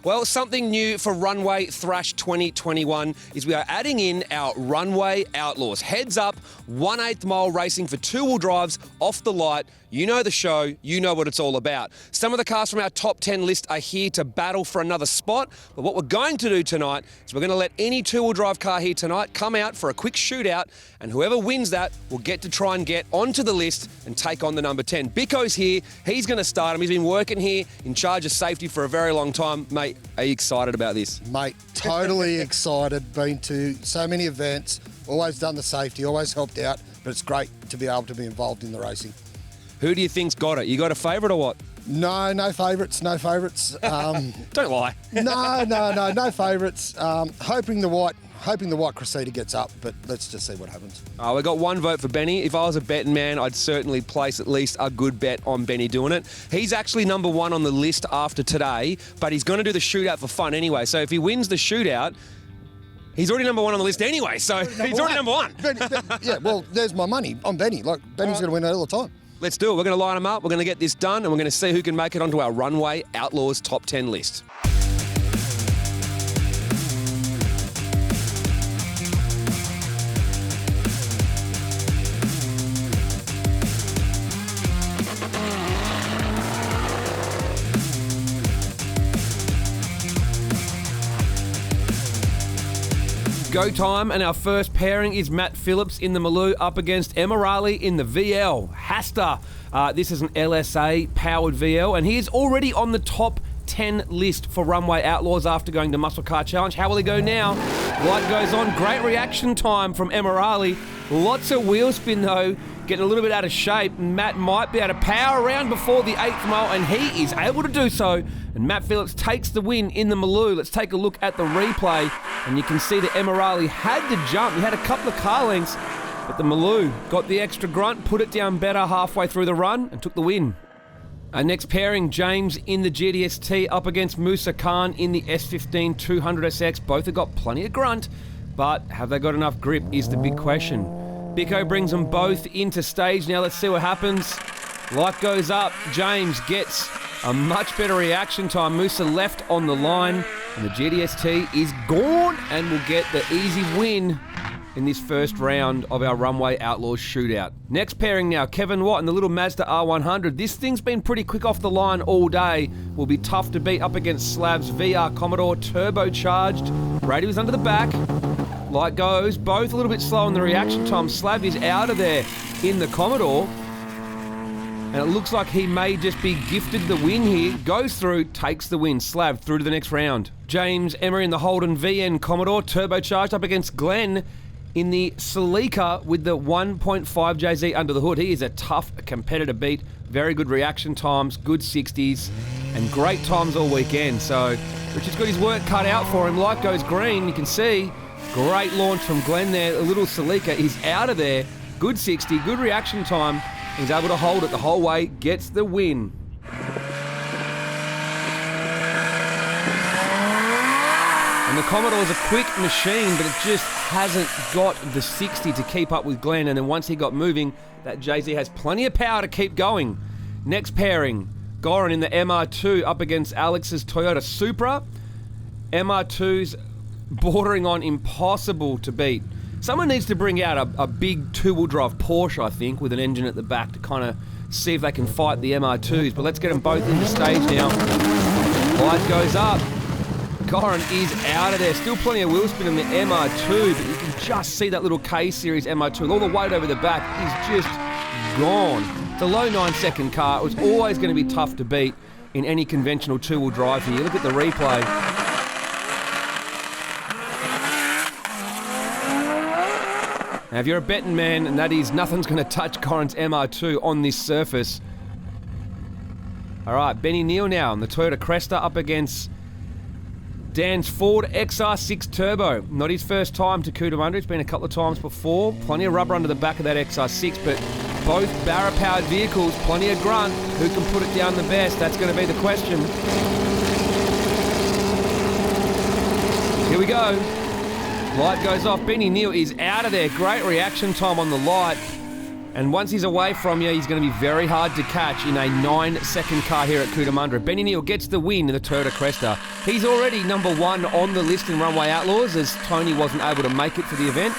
Well, something new for Runway Thrash 2021 is we are adding in our Runway Outlaws. Heads up, 1/8 mile racing for two-wheel drives off the light. You know the show, you know what it's all about. Some of the cars from our top 10 list are here to battle for another spot, but what we're going to do tonight is we're going to let any two-wheel drive car here tonight come out for a quick shootout, and whoever wins that will get to try and get onto the list and take on the number 10. Biko's here, he's going to start him. He's been working here in charge of safety for a very long time. Mate, are you excited about this? Mate, totally excited. Been to so many events, always done the safety, always helped out, but it's great to be able to be involved in the racing. Who do you think's got it? You got a favourite or what? No favourites, no favourites. Don't lie. No favourites. Hoping the white Cressida gets up, but let's just see what happens. Oh, we got one vote for Benny. If I was a betting man, I'd certainly place at least a good bet on Benny doing it. He's actually number 1 on the list after today, but he's going to do the shootout for fun anyway. So if he wins the shootout, he's already number 1 on the list anyway. So he's already number 1. Yeah, well, there's my money on Benny. Like, Benny's going to win it all the time. Let's do it. We're going to line them up. We're going to get this done, and we're going to see who can make it onto our Runway Outlaws top 10 list. Go time, and our first pairing is Matt Phillips in the MALOO up against EMIRALI in the VL. Hasta. This is an LSA-powered VL, and he is already on the top 10 list for Runway Outlaws after going to Muscle Car Challenge. How will he go now? Light goes on. Great reaction time from EMIRALI. Lots of wheel spin, though. Getting a little bit out of shape. Matt might be able to power around before the 8th mile, and he is able to do so. And Matt Phillips takes the win in the MALOO. Let's take a look at the replay, and you can see that EMIRALI had to jump. He had a couple of car lengths, but the MALOO got the extra grunt, put it down better halfway through the run, and took the win. Our next pairing, James in the GDST up against Musa Khan in the S15 200SX. Both have got plenty of grunt, but have they got enough grip is the big question. Biko brings them both into stage now. Let's see what happens. Light goes up. James gets a much better reaction time. Musa left on the line, and the GDST is gone and will get the easy win in this first round of our Runway Outlaws shootout. Next pairing now, Kevin Watt and the little Mazda R100. This thing's been pretty quick off the line all day. Will be tough to beat up against SLAV's VR Commodore turbocharged. Brady was under the back. Light goes, both a little bit slow on the reaction time. SLAV is out of there in the Commodore. And it looks like he may just be gifted the win here. Goes through, takes the win. SLAV through to the next round. James Emery in the Holden VN Commodore turbocharged up against Glenn in the CELICA with the 1.5 JZ under the hood. He is a tough competitor beat. Very good reaction times, good 60s, and great times all weekend. So Richard's got his work cut out for him. Light goes green, you can see. Great launch from Glenn there. A little CELICA, he's out of there. Good 60, good reaction time. He's able to hold it the whole way, gets the win. And the Commodore's a quick machine, but it just hasn't got the 60 to keep up with Glenn. And then once he got moving, that JZ has plenty of power to keep going. Next pairing, Goran in the MR2 up against Alex's Toyota Supra. MR2's bordering on impossible to beat. Someone needs to bring out a big two-wheel drive Porsche, I think, with an engine at the back to kind of see if they can fight the MR2s. But let's get them both into stage now. Light goes up. Goran is out of there. Still plenty of wheel spin on the MR2, but you can just see that little K-Series MR2 with all the weight over the back is just gone. It's a low 9-second car. It was always going to be tough to beat in any conventional two-wheel drive here. Look at the replay. Now, if you're a betting man, and that is nothing's going to touch Goran's MR2 on this surface. All right, Benny Neal now on the Toyota Cresta up against Dan's Ford XR6 Turbo. Not his first time to Kuta under. It's been a couple of times before. Plenty of rubber under the back of that XR6, but both Barra-powered vehicles, plenty of grunt. Who can put it down the best? That's going to be the question. Here we go. Light goes off. Benny Neal is out of there. Great reaction time on the light. And once he's away from you, he's going to be very hard to catch in a 9-second car here at Cootamundra. Benny Neal gets the win in the Toyota Cresta. He's already number 1 on the list in Runway Outlaws, as Tony wasn't able to make it for the event.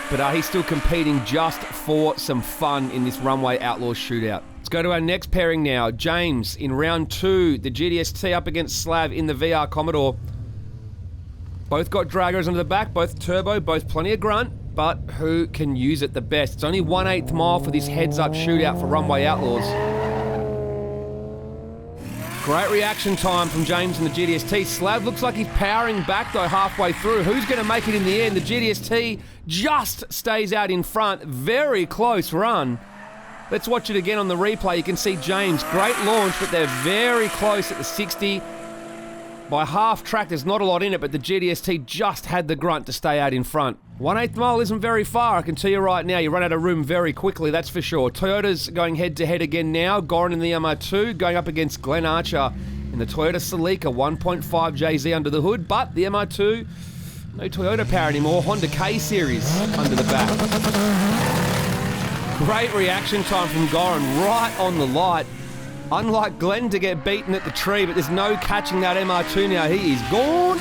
But he's still competing just for some fun in this Runway Outlaws shootout. Let's go to our next pairing now. James in round 2, the GDST up against SLAV in the VR Commodore. Both got draggers under the back, both turbo, both plenty of grunt. But who can use it the best? It's only 1/8 mile for this heads-up shootout for Runway Outlaws. Great reaction time from James in the GDST. SLAV looks like he's powering back though halfway through. Who's going to make it in the end? The GDST just stays out in front. Very close run. Let's watch it again on the replay. You can see James, great launch, but they're very close at the 60. By half track, there's not a lot in it, but the GDST just had the grunt to stay out in front. 1/8 mile isn't very far, I can tell you right now. You run out of room very quickly, that's for sure. Toyota's going head-to-head again now. Goran in the MR2 going up against Glenn Archer in the Toyota Celica, 1.5 JZ under the hood, but the MR2, no Toyota power anymore. Honda K Series under the back. Great reaction time from Goran, right on the light. Unlike Glenn to get beaten at the tree, but there's no catching that MR2 now. He is gone.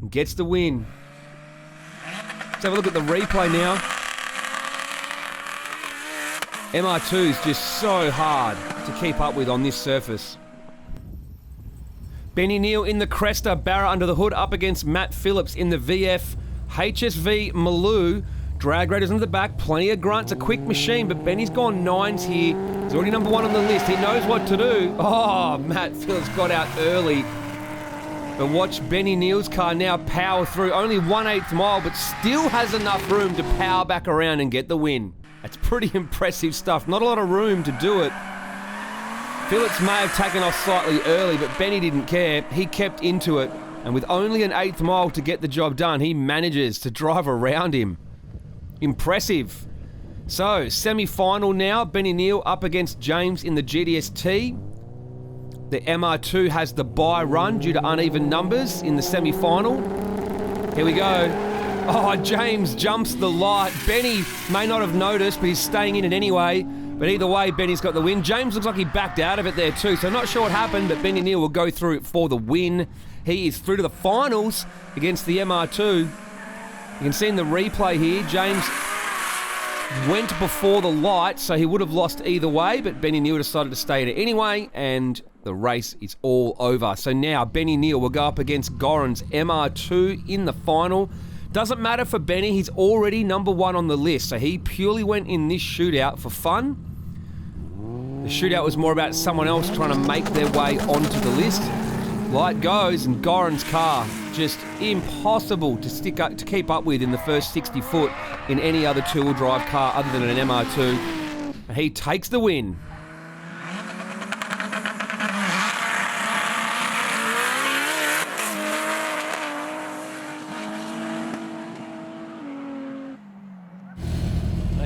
Gets the win. Let's have a look at the replay now. MR2's just so hard to keep up with on this surface. Benny Neal in the Cresta, Barra under the hood up against Matt Phillips in the VF HSV MALOO. Drag radius under the back, plenty of grunts, a quick machine, but Benny's gone 9s here. He's already number 1 on the list. He knows what to do. Oh, Matt Phillips got out early. But watch Benny Neal's car now power through. Only 1/8 mile, but still has enough room to power back around and get the win. That's pretty impressive stuff. Not a lot of room to do it. Phillips may have taken off slightly early, but Benny didn't care. He kept into it. And with only an 1/8 mile to get the job done, he manages to drive around him. Impressive. So, semi-final now. Benny Neal up against James in the GDST. The MR2 has the bye run due to uneven numbers in the semi-final. Here we go. Oh, James jumps the light. Benny may not have noticed, but he's staying in it anyway. But either way, Benny's got the win. James looks like he backed out of it there too, so not sure what happened, but Benny Neal will go through it for the win. He is through to the finals against the MR2. You can see in the replay here, James went before the light, so he would have lost either way, but Benny Neal decided to stay in it anyway, and the race is all over. So now Benny Neal will go up against Goran's MR2 in the final. Doesn't matter for Benny, he's already number 1 on the list, so he purely went in this shootout for fun. The shootout was more about someone else trying to make their way onto the list. Light goes, and Goran's car just impossible to keep up with in the first 60 foot in any other two-wheel drive car other than an MR2. And he takes the win.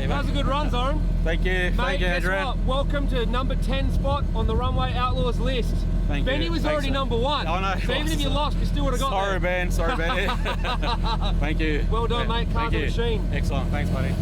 That was a good run, Zoran. Thank you. Mate, thank you, Adrian. Welcome to number 10 spot on the Runway Outlaws list. Thank Benny you. was Thanks, already sir. number 1. Oh, no. So even if you lost, you still would have got Sorry, there. Ben. Sorry, Benny. Thank you. Well done, mate. Car's a machine. Excellent. Thanks, buddy.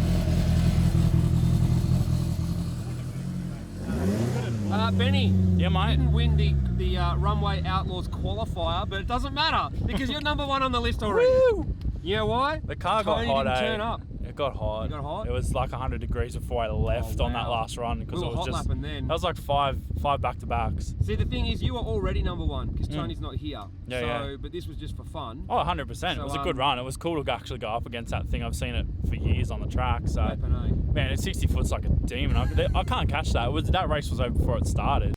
Benny, Yeah, mate. you didn't win the Runway Outlaws qualifier, but it doesn't matter because you're number 1 on the list already. Woo! You know why? The car got Tony hot, didn't eh? turn up. It got hot. It got hot? It was like 100 degrees before I left on that wow. last run because We it were was hot just. lapping then. That was like five back-to-backs. See, the thing is, you were already number 1 because Tony's not here. Yeah, so, yeah. But this was just for fun. Oh, 100%. So, It was a good run. It was cool to actually go up against that thing. I've seen it for years on the track. So, Flippin', eh? man, 60 foot's like a demon. I can't catch that. That race was over before it started.